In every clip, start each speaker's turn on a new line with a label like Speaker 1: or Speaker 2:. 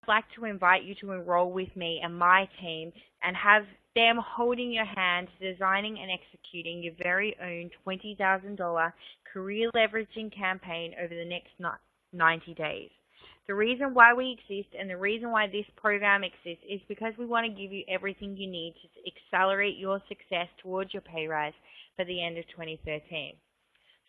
Speaker 1: like to invite you to enroll with me and my team and have them holding your hand, designing and executing your very own $20,000 career leveraging campaign over the next 90 days. The reason why we exist and the reason why this program exists is because we want to give you everything you need to accelerate your success towards your pay rise by the end of 2013.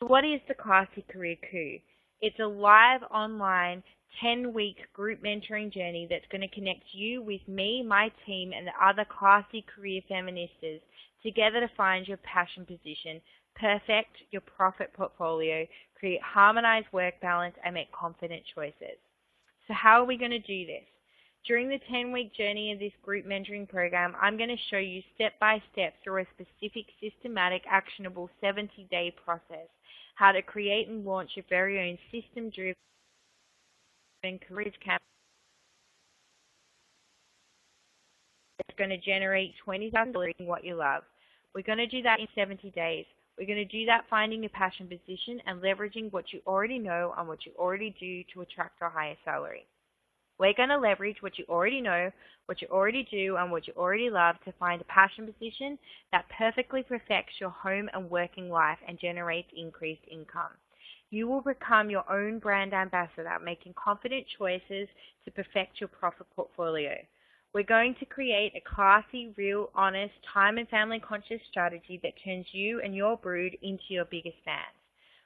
Speaker 1: So what is the Classy Career Coup? It's a live online 10-week group mentoring journey that's going to connect you with me, my team, and the other classy career feministas together to find your passion position, perfect your profit portfolio, create harmonized work balance, and make confident choices. So how are we going to do this? During the 10-week journey of this group mentoring program, I'm going to show you step-by-step through a specific, systematic, actionable 70-day process how to create and launch your very own system-driven career campaign that's going to generate $20,000 in what you love. We're going to do that in 70 days. We're going to do that finding your passion position and leveraging what you already know and what you already do to attract a higher salary. We're going to leverage what you already know, what you already do, and what you already love to find a passion position that perfectly perfects your home and working life and generates increased income. You will become your own brand ambassador, making confident choices to perfect your profit portfolio. We're going to create a classy, real, honest, time and family conscious strategy that turns you and your brood into your biggest fans.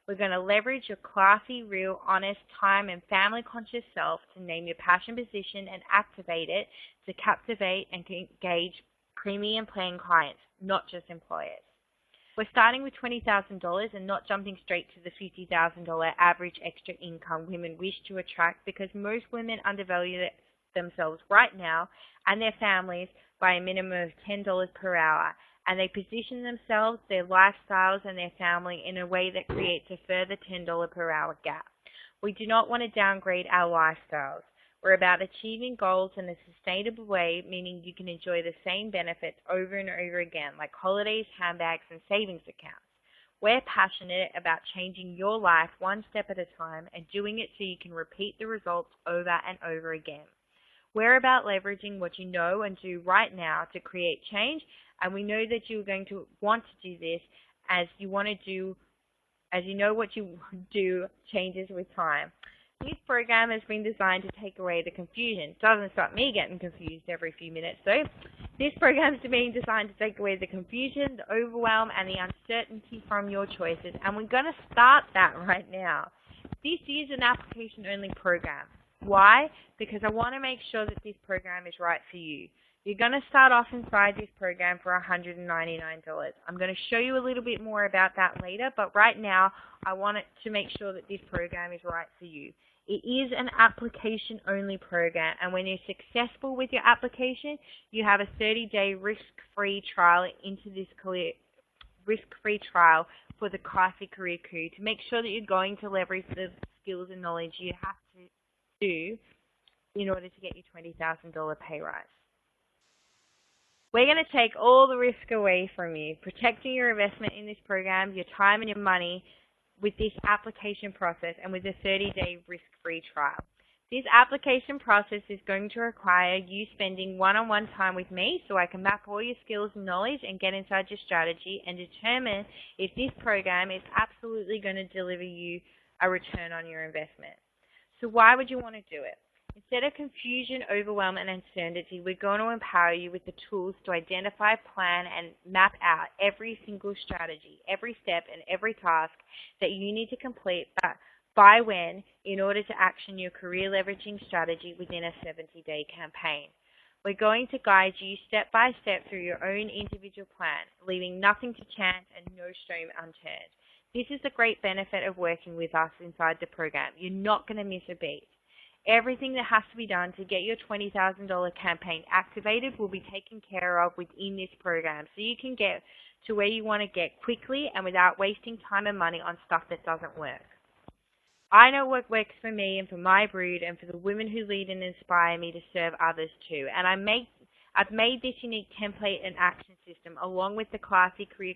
Speaker 1: We're going to leverage your classy, real, honest, time and family conscious self to name your passion position and activate it to captivate and engage premium paying clients, not just employers. We're starting with $20,000 and not jumping straight to the $50,000 average extra income women wish to attract, because most women undervalue themselves right now and their families by a minimum of $10 per hour, and they position themselves, their lifestyles, and their family in a way that creates a further $10 per hour gap. We do not want to downgrade our lifestyles. We're about achieving goals in a sustainable way, meaning you can enjoy the same benefits over and over again, like holidays, handbags, and savings accounts. We're passionate about changing your life one step at a time and doing it so you can repeat the results over and over again. We're about leveraging what you know and do right now to create change, and we know that you're going to want to do this as you know what you do changes with time. This program has been designed to take away the confusion. It doesn't stop me getting confused every few minutes, though. This program is being designed to take away the confusion, the overwhelm, and the uncertainty from your choices, and we're going to start that right now. This is an application-only program. Why? Because I want to make sure that this program is right for you. You're going to start off inside this program for $199. I'm going to show you a little bit more about that later, but right now I want it to make sure that this program is right for you. It is an application-only program, and when you're successful with your application, you have a 30-day risk-free trial into this risk-free trial for the Classy Career Coup to make sure that you're going to leverage the skills and knowledge you have to do in order to get your $20,000 pay rise. We're going to take all the risk away from you, protecting your investment in this program, your time and your money with this application process and with a 30-day risk-free trial. This application process is going to require you spending one-on-one time with me so I can map all your skills and knowledge and get inside your strategy and determine if this program is absolutely going to deliver you a return on your investment. So why would you want to do it? Instead of confusion, overwhelm, and uncertainty, we're going to empower you with the tools to identify, plan, and map out every single strategy, every step, and every task that you need to complete by when in order to action your career leveraging strategy within a 70-day campaign. We're going to guide you step by step through your own individual plan, leaving nothing to chance and no stone unturned. This is the great benefit of working with us inside the program. You're not going to miss a beat. Everything that has to be done to get your $20,000 campaign activated will be taken care of within this program, so you can get to where you want to get quickly and without wasting time and money on stuff that doesn't work. I know what works for me and for my brood and for the women who lead and inspire me to serve others too. And I've made this unique template and action system along with the Classy Career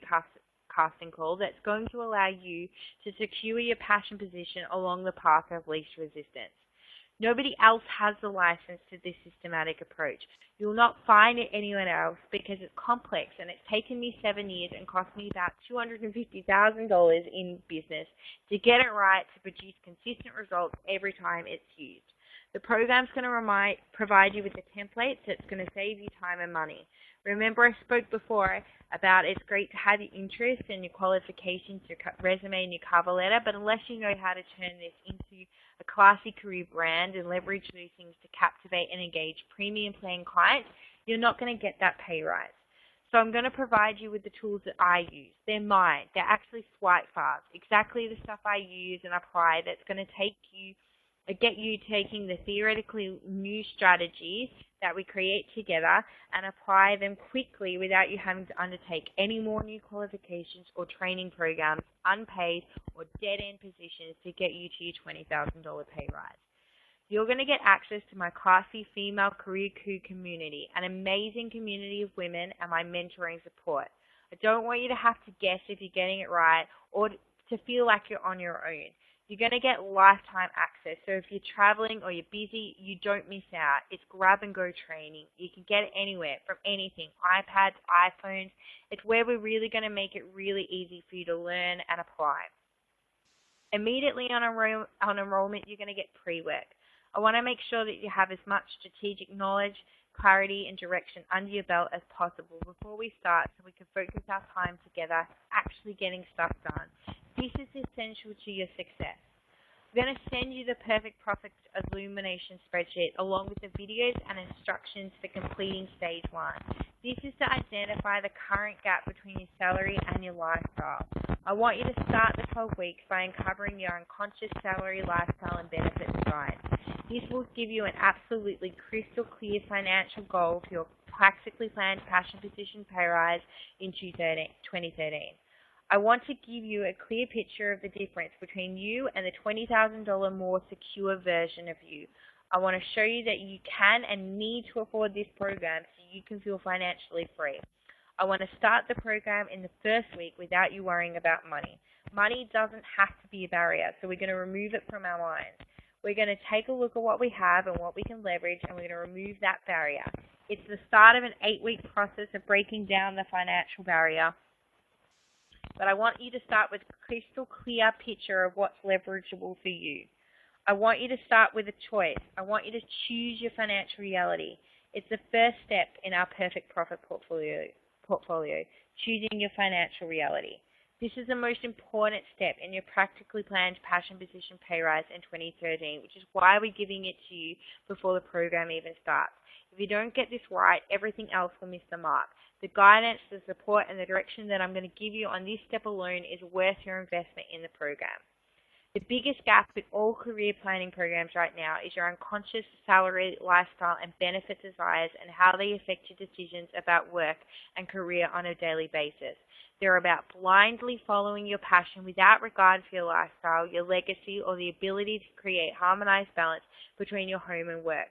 Speaker 1: casting call that's going to allow you to secure your passion position along the path of least resistance. Nobody else has the license to this systematic approach. You'll not find it anywhere else because it's complex, and it's taken me 7 years and cost me about $250,000 in business to get it right to produce consistent results every time it's used. The program's going to provide you with the templates that's going to save you time and money. Remember, I spoke before about it's great to have your interests and your qualifications, your resume and your cover letter, but unless you know how to turn this into a classy career brand and leverage these things to captivate and engage premium paying clients, you're not going to get that pay rise. So I'm going to provide you with the tools that I use. They're mine. They're actually swipe fast. Exactly the stuff I use and apply that's going to get you taking the theoretically new strategies that we create together and apply them quickly without you having to undertake any more new qualifications or training programs, unpaid or dead-end positions to get you to your $20,000 pay rise. You're going to get access to my Classy Female Career Coup community, an amazing community of women and my mentoring support. I don't want you to have to guess if you're getting it right or to feel like you're on your own. You're going to get lifetime access. So if you're traveling or you're busy, you don't miss out. It's grab-and-go training. You can get it anywhere, from anything, iPads, iPhones. It's where we're really going to make it really easy for you to learn and apply. Immediately on enrollment, you're going to get pre-work. I want to make sure that you have as much strategic knowledge, clarity, and direction under your belt as possible before we start so we can focus our time together actually getting stuff done. This is essential to your success. I'm going to send you the Perfect Profit Illumination spreadsheet along with the videos and instructions for completing stage 1. This is to identify the current gap between your salary and your lifestyle. I want you to start the 12 weeks by uncovering your unconscious salary, lifestyle, and benefits guide. This will give you an absolutely crystal clear financial goal for your practically planned passion position pay rise in 2013. I want to give you a clear picture of the difference between you and the $20,000 more secure version of you. I want to show you that you can and need to afford this program so you can feel financially free. I want to start the program in the first week without you worrying about money. Money doesn't have to be a barrier, so we're going to remove it from our minds. We're going to take a look at what we have and what we can leverage, and we're going to remove that barrier. It's the start of an 8-week process of breaking down the financial barrier. But I want you to start with a crystal clear picture of what's leverageable for you. I want you to start with a choice. I want you to choose your financial reality. It's the first step in our Perfect Profit portfolio, choosing your financial reality. This is the most important step in your practically planned passion position pay rise in 2013, which is why we're giving it to you before the program even starts. If you don't get this right, everything else will miss the mark. The guidance, the support, and the direction that I'm going to give you on this step alone is worth your investment in the program. The biggest gap with all career planning programs right now is your unconscious salary, lifestyle, and benefit desires and how they affect your decisions about work and career on a daily basis. They're about blindly following your passion without regard for your lifestyle, your legacy, or the ability to create harmonized balance between your home and work.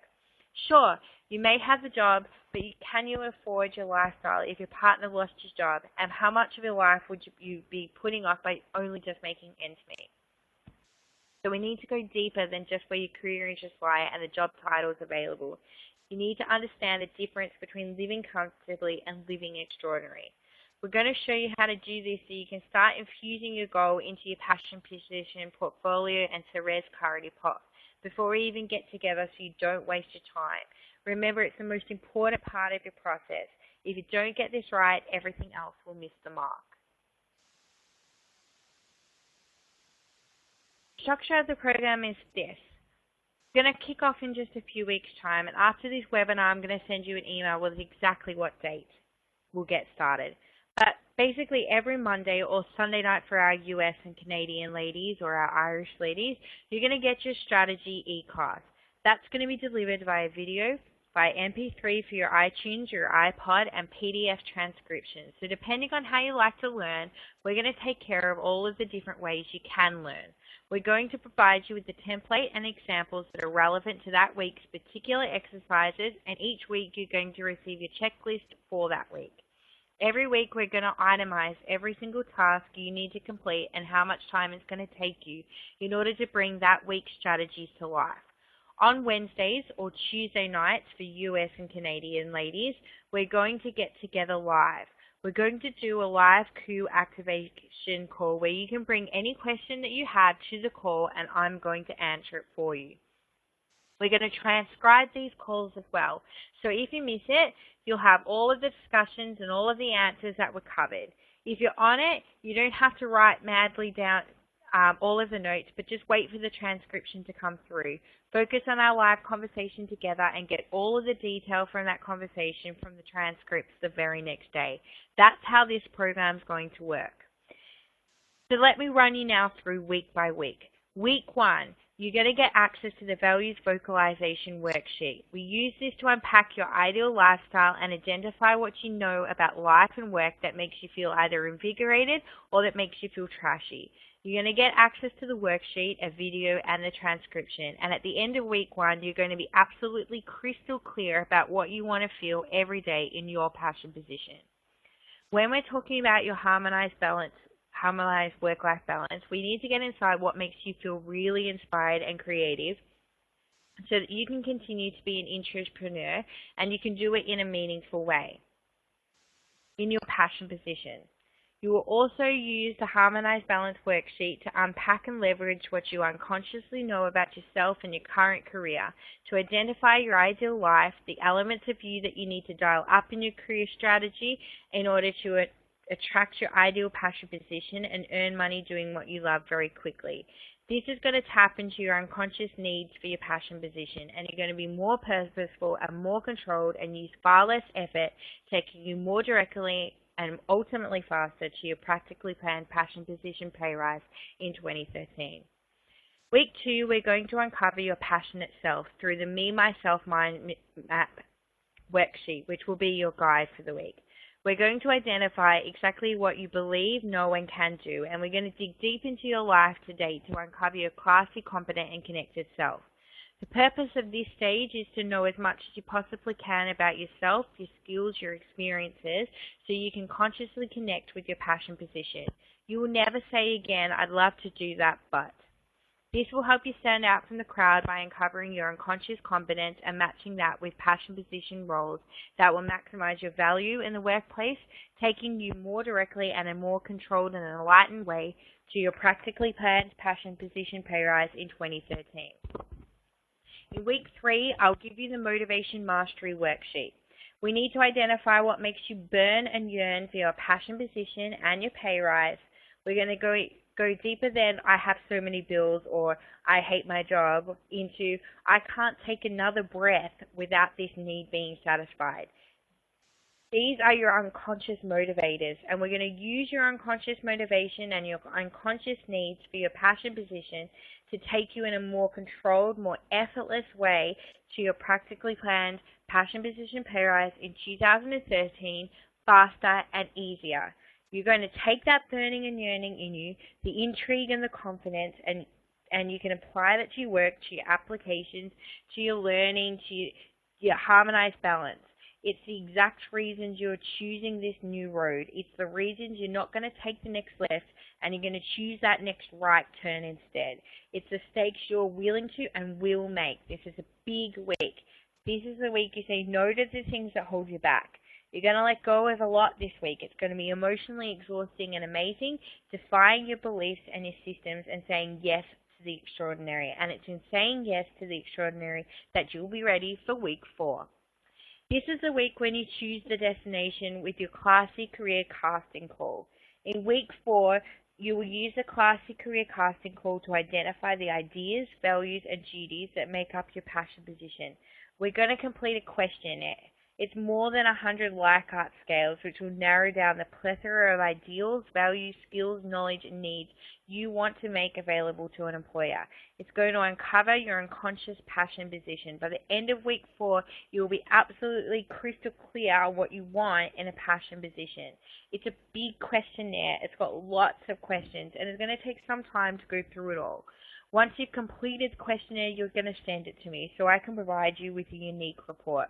Speaker 1: Sure, you may have a job, but can you afford your lifestyle if your partner lost his job? And how much of your life would you be putting off by only just making ends meet? So we need to go deeper than just where your career interests lie and the job titles available. You need to understand the difference between living comfortably and living extraordinary. We're going to show you how to do this so you can start infusing your goal into your passion position, portfolio, and Therese Clarity pot before we even get together so you don't waste your time. Remember, it's the most important part of your process. If you don't get this right, everything else will miss the mark. The structure of the program is this. We're going to kick off in just a few weeks' time, and after this webinar, I'm going to send you an email with exactly what date we'll get started. But basically, every Monday or Sunday night for our US and Canadian ladies or our Irish ladies, you're going to get your strategy e-class. That's going to be delivered via video, by MP3 for your iTunes, your iPod, and PDF transcriptions. So depending on how you like to learn, we're going to take care of all of the different ways you can learn. We're going to provide you with the template and examples that are relevant to that week's particular exercises, and each week you're going to receive your checklist for that week. Every week we're going to itemize every single task you need to complete and how much time it's going to take you in order to bring that week's strategies to life. On Wednesdays or Tuesday nights for US and Canadian ladies, we're going to get together live. We're going to do a live coup activation call where you can bring any question that you have to the call and I'm going to answer it for you. We're going to transcribe these calls as well. So if you miss it, you'll have all of the discussions and all of the answers that were covered. If you're on it, you don't have to write madly down all of the notes, but just wait for the transcription to come through. Focus on our live conversation together and get all of the detail from that conversation from the transcripts the very next day. That's how this program is going to work. So let me run you now through week by week. Week 1, you're going to get access to the values vocalization worksheet. We use this to unpack your ideal lifestyle and identify what you know about life and work that makes you feel either invigorated or that makes you feel trashy. You're going to get access to the worksheet, a video, and the transcription. And at the end of week 1, you're going to be absolutely crystal clear about what you want to feel every day in your passion position. When we're talking about your harmonized work-life balance, we need to get inside what makes you feel really inspired and creative so that you can continue to be an entrepreneur and you can do it in a meaningful way in your passion position. You will also use the Harmonized Balance worksheet to unpack and leverage what you unconsciously know about yourself and your current career, to identify your ideal life, the elements of you that you need to dial up in your career strategy in order to attract your ideal passion position and earn money doing what you love very quickly. This is going to tap into your unconscious needs for your passion position, and you're going to be more purposeful and more controlled and use far less effort, taking you more directly and ultimately faster to your practically planned passion position pay rise in 2013. Week 2, we're going to uncover your passionate self through the Me, Myself, Mind Map worksheet, which will be your guide for the week. We're going to identify exactly what you believe, know, and can do, and we're going to dig deep into your life to date to uncover your classy, competent, and connected self. The purpose of this stage is to know as much as you possibly can about yourself, your skills, your experiences, so you can consciously connect with your passion position. You will never say again, I'd love to do that, but. This will help you stand out from the crowd by uncovering your unconscious competence and matching that with passion position roles that will maximize your value in the workplace, taking you more directly and in a more controlled and enlightened way to your practically planned passion position pay rise in 2013. In week 3, I'll give you the Motivation Mastery worksheet. We need to identify what makes you burn and yearn for your passion position and your pay rise. We're going to go deeper than I have so many bills or I hate my job into I can't take another breath without this need being satisfied. These are your unconscious motivators, and we're going to use your unconscious motivation and your unconscious needs for your passion position to take you in a more controlled, more effortless way to your practically planned passion position pay rise in 2013, faster and easier. You're going to take that burning and yearning in you, the intrigue and the confidence, and you can apply that to your work, to your applications, to your learning, to your harmonized balance. It's the exact reasons you're choosing this new road. It's the reasons you're not going to take the next left and you're going to choose that next right turn instead. It's the stakes you're willing to and will make. This is a big week. This is the week you say no to the things that hold you back. You're going to let go of a lot this week. It's going to be emotionally exhausting and amazing, defying your beliefs and your systems and saying yes to the extraordinary. And it's in saying yes to the extraordinary that you'll be ready for week 4. This is the week when you choose the destination with your Classy Career Casting Call. In week 4, you will use the Classy Career Casting Call to identify the ideas, values, and duties that make up your passion position. We're going to complete a questionnaire. It's more than 100 Likert scales, which will narrow down the plethora of ideals, values, skills, knowledge, and needs you want to make available to an employer. It's going to uncover your unconscious passion position. By the end of week 4, you'll be absolutely crystal clear on what you want in a passion position. It's a big questionnaire. It's got lots of questions, and it's going to take some time to go through it all. Once you've completed the questionnaire, you're going to send it to me so I can provide you with a unique report.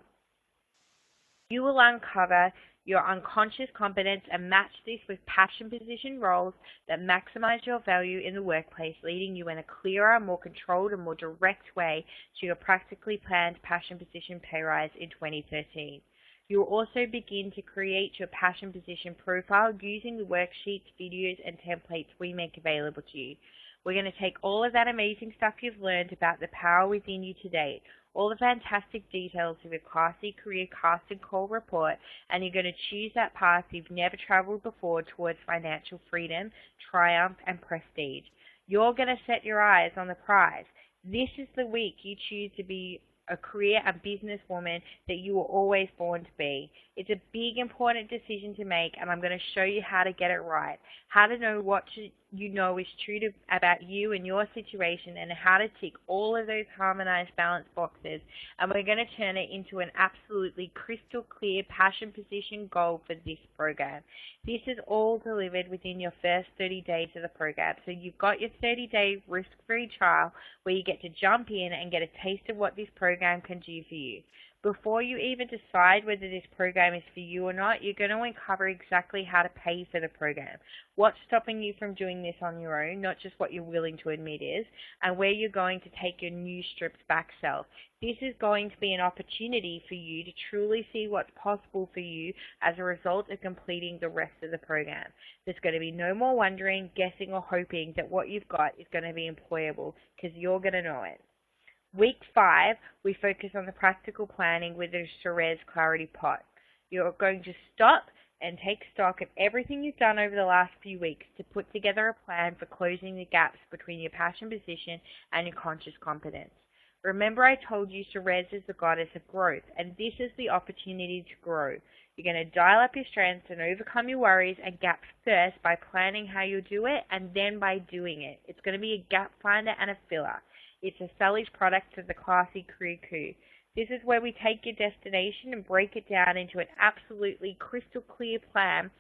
Speaker 1: You will uncover your unconscious competence and match this with passion position roles that maximize your value in the workplace, leading you in a clearer, more controlled, and more direct way to your practically planned passion position pay rise in 2013. You will also begin to create your passion position profile using the worksheets, videos, and templates we make available to you. We're going to take all of that amazing stuff you've learned about the power within you to date, all the fantastic details of your Classy Career Casting Call report, and you're going to choose that path you've never traveled before towards financial freedom, triumph, and prestige. You're going to set your eyes on the prize. This is the week you choose to be a career and businesswoman that you were always born to be. It's a big, important decision to make, and I'm going to show you how to get it right, how to know what you know is true about you and your situation, and how to tick all of those harmonized balance boxes. And we're going to turn it into an absolutely crystal clear passion position goal for this program. This is all delivered within your first 30 days of the program. So you've got your 30-day risk-free trial where you get to jump in and get a taste of what this program can do for you. Before you even decide whether this program is for you or not, you're going to uncover exactly how to pay for the program, what's stopping you from doing this on your own, not just what you're willing to admit is, and where you're going to take your new stripped back self. This is going to be an opportunity for you to truly see what's possible for you as a result of completing the rest of the program. There's going to be no more wondering, guessing, or hoping that what you've got is going to be employable, because you're going to know it. Week 5, we focus on the practical planning with the Therese Clarity Pot. You're going to stop and take stock of everything you've done over the last few weeks to put together a plan for closing the gaps between your passion position and your conscious competence. Remember, I told you Therese is the goddess of growth, and this is the opportunity to grow. You're going to dial up your strengths and overcome your worries and gaps first by planning how you'll do it, and then by doing it. It's going to be a gap finder and a filler. It's a sellish product of the Classy Career Coup. This is where we take your destination and break it down into an absolutely crystal clear plan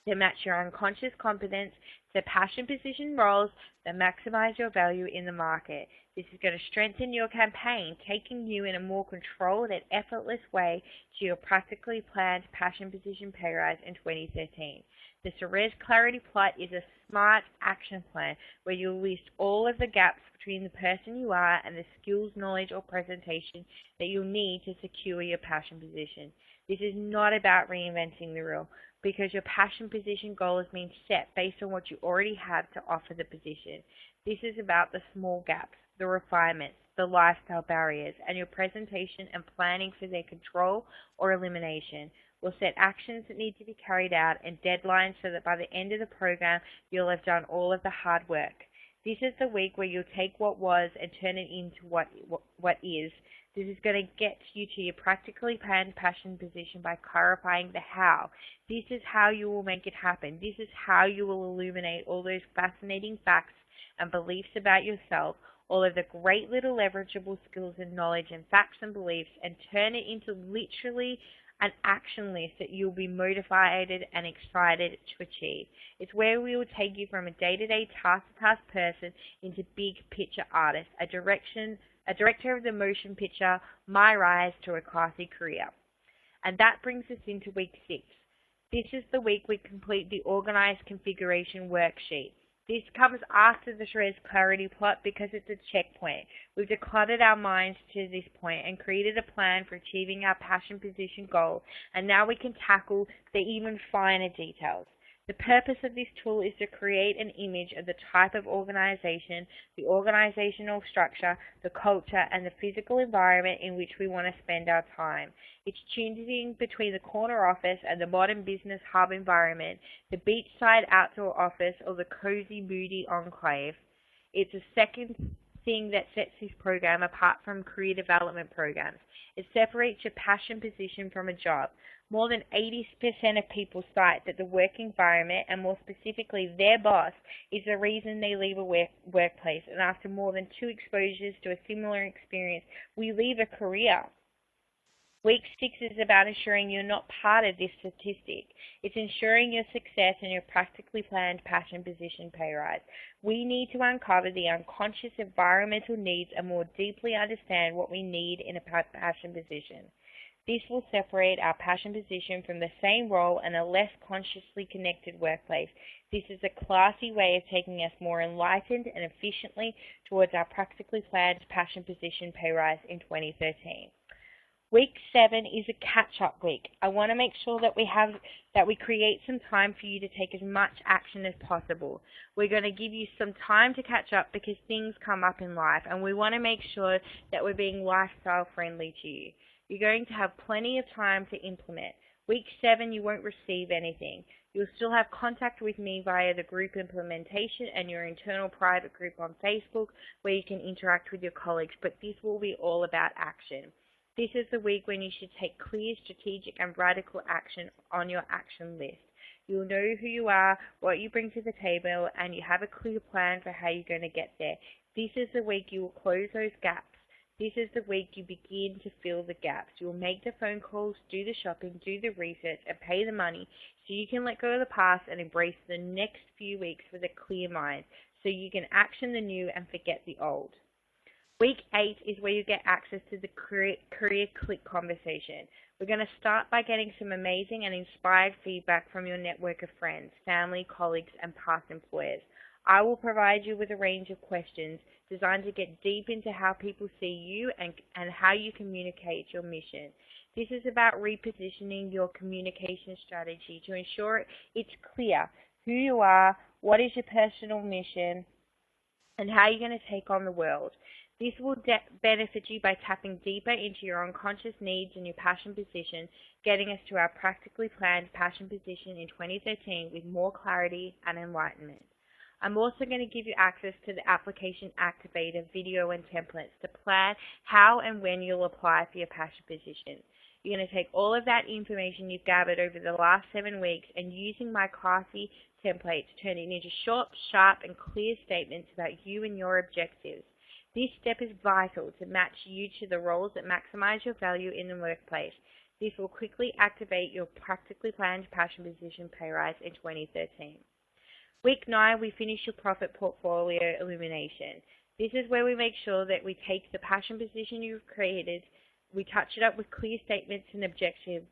Speaker 1: to match your unconscious competence to passion position roles that maximize your value in the market. This is going to strengthen your campaign, taking you in a more controlled and effortless way to your practically planned passion position pay rise in 2013. The Therese Clarity Plot is a smart action plan where you'll list all of the gaps between the person you are and the skills, knowledge, or presentation that you'll need to secure your passion position. This is not about reinventing the wheel, because your passion position goal has been set based on what you already have to offer the position. This is about the small gaps, the refinements, the lifestyle barriers, and your presentation and planning for their control or elimination. We'll set actions that need to be carried out and deadlines so that by the end of the program, you'll have done all of the hard work. This is the week where you'll take what was and turn it into what is. This is going to get you to your practically planned passion position by clarifying the how. This is how you will make it happen. This is how you will illuminate all those fascinating facts and beliefs about yourself, all of the great little leverageable skills and knowledge and facts and beliefs, and turn it into literally an action list that you'll be motivated and excited to achieve. It's where we will take you from a day-to-day task-to-task person into big picture artist, a director of the motion picture, My Rise to a Classy Career. And that brings us into week 6. This is the week we complete the organized configuration worksheet. This comes after the Therese Clarity Plot because it's a checkpoint. We've decluttered our minds to this point and created a plan for achieving our passion position goal, and now we can tackle the even finer details. The purpose of this tool is to create an image of the type of organization, the organizational structure, the culture, and the physical environment in which we want to spend our time. It's choosing between the corner office and the modern business hub environment, the beachside outdoor office, or the cozy, moody enclave. It's a second thing that sets this program apart from career development programs. It separates your passion position from a job. More than 80% of people cite that the work environment, and more specifically their boss, is the reason they leave a workplace. And after more than 2 exposures to a similar experience, we leave a career. Week 6 is about ensuring you're not part of this statistic. It's ensuring your success in your practically planned passion position pay rise. We need to uncover the unconscious environmental needs and more deeply understand what we need in a passion position. This will separate our passion position from the same role and a less consciously connected workplace. This is a classy way of taking us more enlightened and efficiently towards our practically planned passion position pay rise in 2013. Week 7 is a catch-up week. I want to make sure that we create some time for you to take as much action as possible. We're going to give you some time to catch up because things come up in life, and we want to make sure that we're being lifestyle friendly to you. You're going to have plenty of time to implement. Week 7, you won't receive anything. You'll still have contact with me via the group implementation and your internal private group on Facebook where you can interact with your colleagues, but this will be all about action. This is the week when you should take clear, strategic, and radical action on your action list. You'll know who you are, what you bring to the table, and you have a clear plan for how you're going to get there. This is the week you will close those gaps. This is the week you begin to fill the gaps. You'll make the phone calls, do the shopping, do the research, and pay the money so you can let go of the past and embrace the next few weeks with a clear mind so you can action the new and forget the old. Week 8 is where you get access to the Career Click conversation. We're going to start by getting some amazing and inspired feedback from your network of friends, family, colleagues, and past employers. I will provide you with a range of questions designed to get deep into how people see you and how you communicate your mission. This is about repositioning your communication strategy to ensure it's clear who you are, what is your personal mission, and how you're going to take on the world. This will benefit you by tapping deeper into your unconscious needs and your passion position, getting us to our practically planned passion position in 2013 with more clarity and enlightenment. I'm also going to give you access to the application activator video and templates to plan how and when you'll apply for your passion position. You're going to take all of that information you've gathered over the last 7 weeks and using my Classy template to turn it into short, sharp, and clear statements about you and your objectives. This step is vital to match you to the roles that maximize your value in the workplace. This will quickly activate your practically planned passion position pay rise in 2013. Week 9, we finish your profit portfolio illumination. This is where we make sure that we take the passion position you've created, we touch it up with clear statements and objectives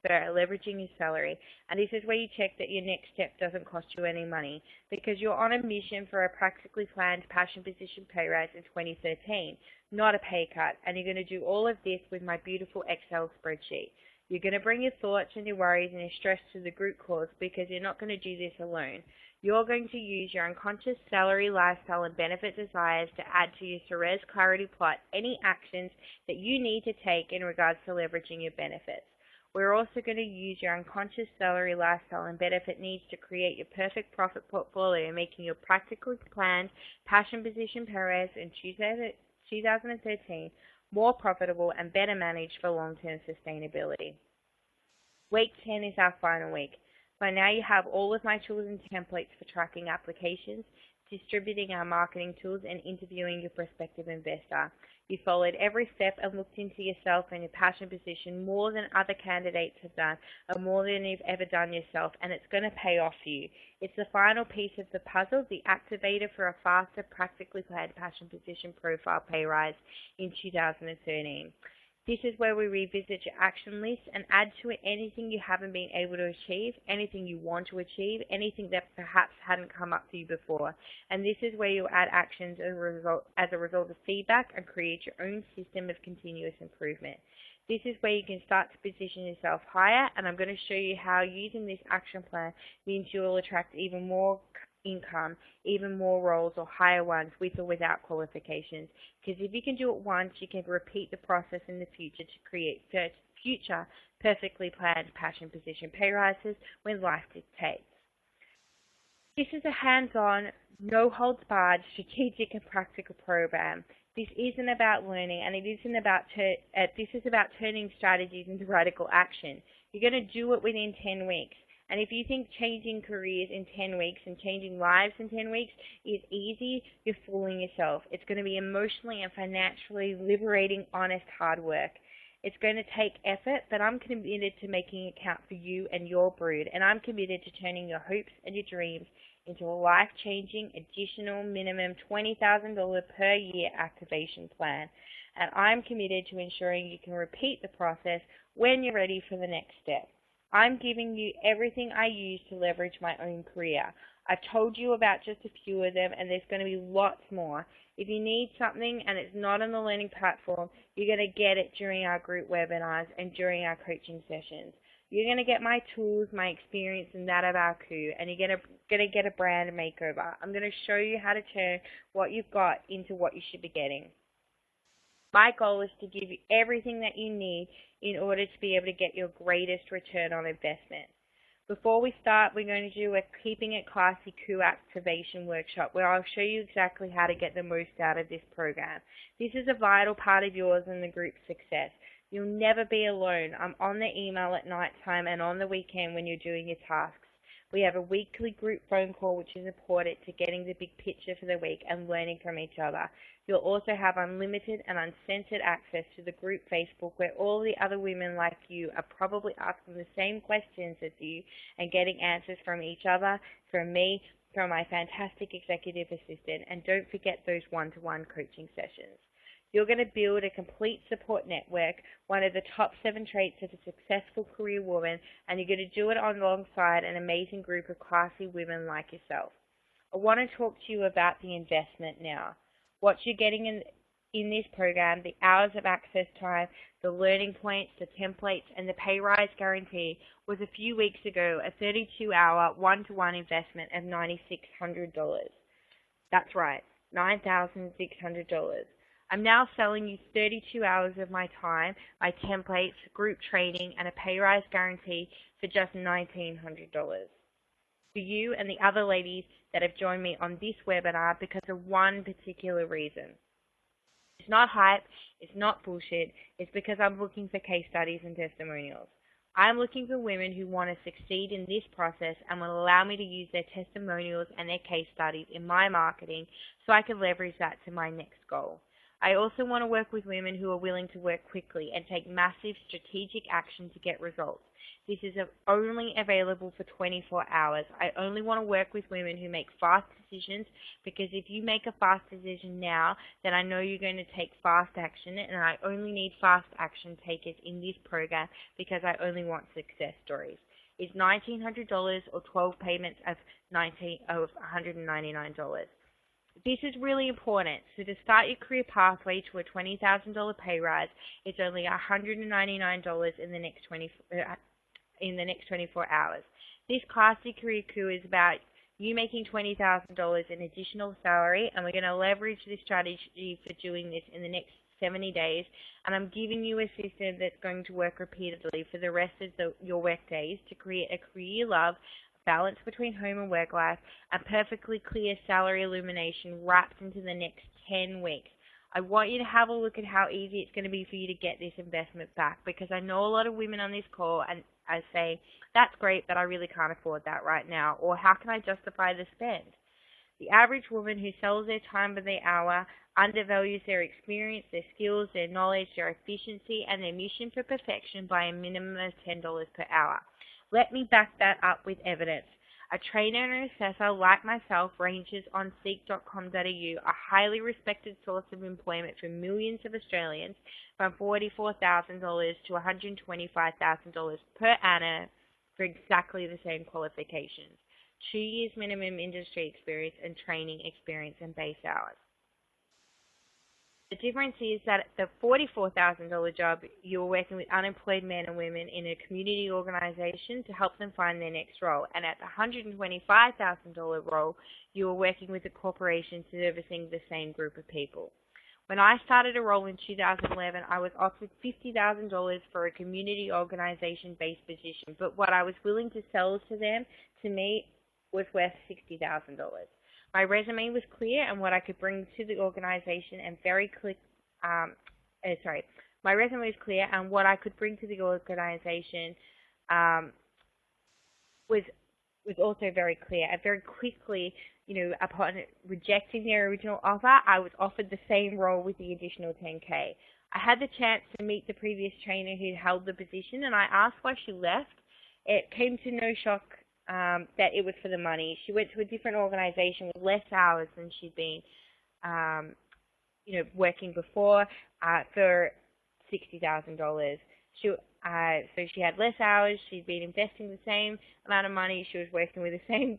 Speaker 1: for leveraging your salary, and this is where you check that your next step doesn't cost you any money because you're on a mission for a practically planned passion position pay rise in 2013, not a pay cut, and you're going to do all of this with my beautiful Excel spreadsheet. You're going to bring your thoughts and your worries and your stress to the group calls because you're not going to do this alone. You're going to use your unconscious salary, lifestyle, and benefit desires to add to your Therese Clarity plot any actions that you need to take in regards to leveraging your benefits. We're also going to use your unconscious salary, lifestyle, and benefit needs to create your perfect profit portfolio, making your practically planned passion position pay rise in 2013 more profitable and better managed for long-term sustainability. Week 10 is our final week. By now you have all of my tools and templates for tracking applications, distributing our marketing tools, and interviewing your prospective investor. You followed every step and looked into yourself and your passion position more than other candidates have done, or more than you've ever done yourself, and it's going to pay off for you. It's the final piece of the puzzle, the activator for a faster, practically planned passion position profile pay rise in 2013. This is where we revisit your action list and add to it anything you haven't been able to achieve, anything you want to achieve, anything that perhaps hadn't come up for you before. And this is where you'll add actions as a result of feedback and create your own system of continuous improvement. This is where you can start to position yourself higher, and I'm going to show you how using this action plan means you will attract even more income, even more roles or higher ones with or without qualifications. Because if you can do it once, you can repeat the process in the future to create future perfectly planned passion position pay rises when life dictates. This is a hands-on, no-holds-barred, strategic and practical program. This isn't about learning, and it isn't about this is about turning strategies into radical action. You're going to do it within 10 weeks. And if you think changing careers in 10 weeks and changing lives in 10 weeks is easy, you're fooling yourself. It's going to be emotionally and financially liberating, honest, hard work. It's going to take effort, but I'm committed to making it count for you and your brood, and I'm committed to turning your hopes and your dreams into a life-changing, additional minimum $20,000 per year activation plan. and I'm committed to ensuring you can repeat the process when you're ready for the next step. I'm giving you everything I use to leverage my own career. I've told you about just a few of them, and there's going to be lots more. If you need something and it's not on the learning platform, you're going to get it during our group webinars and during our coaching sessions. You're going to get my tools, my experience, and that of our coup, and you're going to get a brand makeover. I'm going to show you how to turn what you've got into what you should be getting. My goal is to give you everything that you need in order to be able to get your greatest return on investment. Before we start, we're going to do a Keeping It Classy Coup activation workshop where I'll show you exactly how to get the most out of this program. This is a vital part of yours and the group's success. You'll never be alone. I'm on the email at night time and on the weekend when you're doing your tasks. We have a weekly group phone call which is important to getting the big picture for the week and learning from each other. You'll also have unlimited and uncensored access to the group Facebook where all the other women like you are probably asking the same questions as you and getting answers from each other, from me, from my fantastic executive assistant, and don't forget those one-to-one coaching sessions. You're going to build a complete support network, one of the top 7 traits of a successful career woman, and you're going to do it alongside an amazing group of classy women like yourself. I want to talk to you about the investment now. What you're getting in this program, the hours of access time, the learning points, the templates, and the pay rise guarantee was a few weeks ago a 32-hour one-to-one investment of $9,600. That's right, $9,600. I'm now selling you 32 hours of my time, my templates, group training, and a pay rise guarantee for just $1,900. For you and the other ladies that have joined me on this webinar because of one particular reason. It's not hype, it's not bullshit, it's because I'm looking for case studies and testimonials. I'm looking for women who want to succeed in this process and will allow me to use their testimonials and their case studies in my marketing so I can leverage that to my next goal. I also want to work with women who are willing to work quickly and take massive strategic action to get results. This is only available for 24 hours. I only want to work with women who make fast decisions because if you make a fast decision now, then I know you're going to take fast action, and I only need fast action takers in this program because I only want success stories. It's $1,900 or 12 payments of $199. This is really important. So to start your career pathway to a $20,000 pay rise, it's only $199 in the next 24 hours. This Classy Career Coup is about you making $20,000 in additional salary, and we're going to leverage this strategy for doing this in the next 70 days, and I'm giving you a system that's going to work repeatedly for the rest of your work days to create a career you love, balance between home and work life, and perfectly clear salary illumination wrapped into the next 10 weeks. I want you to have a look at how easy it's going to be for you to get this investment back, because I know a lot of women on this call and I say, that's great, but I really can't afford that right now, or how can I justify the spend? The average woman who sells their time by the hour undervalues their experience, their skills, their knowledge, their efficiency, and their mission for perfection by a minimum of $10 per hour. Let me back that up with evidence. A trainer and assessor like myself ranges on seek.com.au, a highly respected source of employment for millions of Australians, from $44,000 to $125,000 per annum for exactly the same qualifications. 2 years minimum industry experience and training experience and base hours. The difference is that at the $44,000 job, you're working with unemployed men and women in a community organization to help them find their next role. And at the $125,000 role, you are working with a corporation servicing the same group of people. When I started a role in 2011, I was offered $50,000 for a community organization-based position, but what I was willing to sell to me, was worth $60,000. My resume was clear and what I could bring to the organization, and my resume was clear and what I could bring to the organization was also very clear. And very quickly, upon rejecting their original offer, I was offered the same role with the additional $10K. I had the chance to meet the previous trainer who held the position, and I asked why she left. It came to no shock that it was for the money. She went to a different organization with less hours than she'd been, working before for $60,000. So she had less hours. She'd been investing the same amount of money. She was working with the same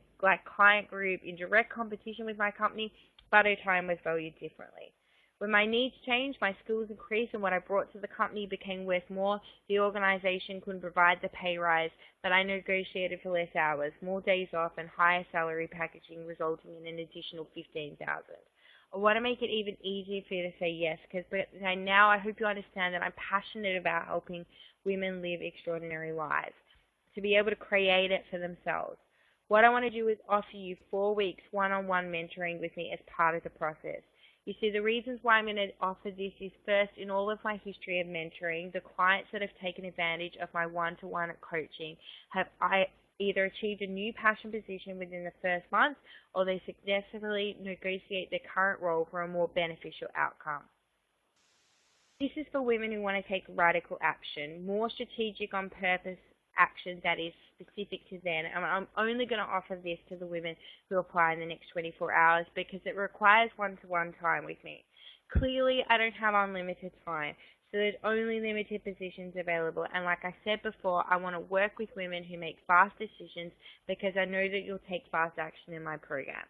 Speaker 1: client group in direct competition with my company, but her time was valued differently. When my needs changed, my skills increased, and what I brought to the company became worth more. The organization couldn't provide the pay rise, but I negotiated for less hours, more days off, and higher salary packaging, resulting in an additional $15,000. I want to make it even easier for you to say yes, because now I hope you understand that I'm passionate about helping women live extraordinary lives, to be able to create it for themselves. What I want to do is offer you 4 weeks one-on-one mentoring with me as part of the process. You see, the reasons why I'm going to offer this is, first, in all of my history of mentoring, the clients that have taken advantage of my one-to-one coaching have either achieved a new passion position within the first month, or they successfully negotiate their current role for a more beneficial outcome. This is for women who want to take radical action, more strategic on purpose action that is specific to them. And I'm only going to offer this to the women who apply in the next 24 hours because it requires one-to-one time with me. Clearly, I don't have unlimited time, so there's only limited positions available. And like I said before, I want to work with women who make fast decisions because I know that you'll take fast action in my program.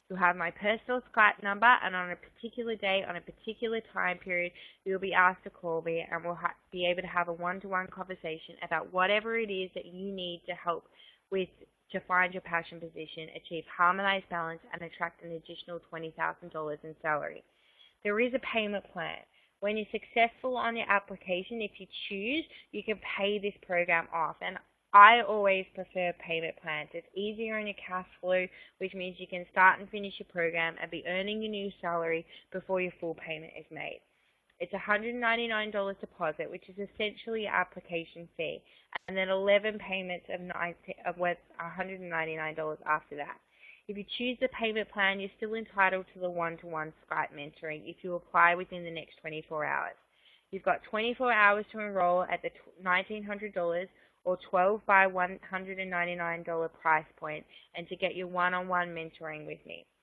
Speaker 1: You'll have my personal Skype number, and on a particular day, on a particular time period, you'll be asked to call me, and we'll be able to have a one-to-one conversation about whatever it is that you need to help with to find your passion position, achieve harmonized balance, and attract an additional $20,000 in salary. There is a payment plan. When you're successful on your application, if you choose, you can pay this program off. And I always prefer payment plans. It's easier on your cash flow, which means you can start and finish your program and be earning your new salary before your full payment is made. It's a $199 deposit, which is essentially your application fee, and then 11 payments of worth $199 after that. If you choose the payment plan, you're still entitled to the one-to-one Skype mentoring if you apply within the next 24 hours. You've got 24 hours to enroll at the $1,900 or 12 by $199 price point and to get your one-on-one mentoring with me.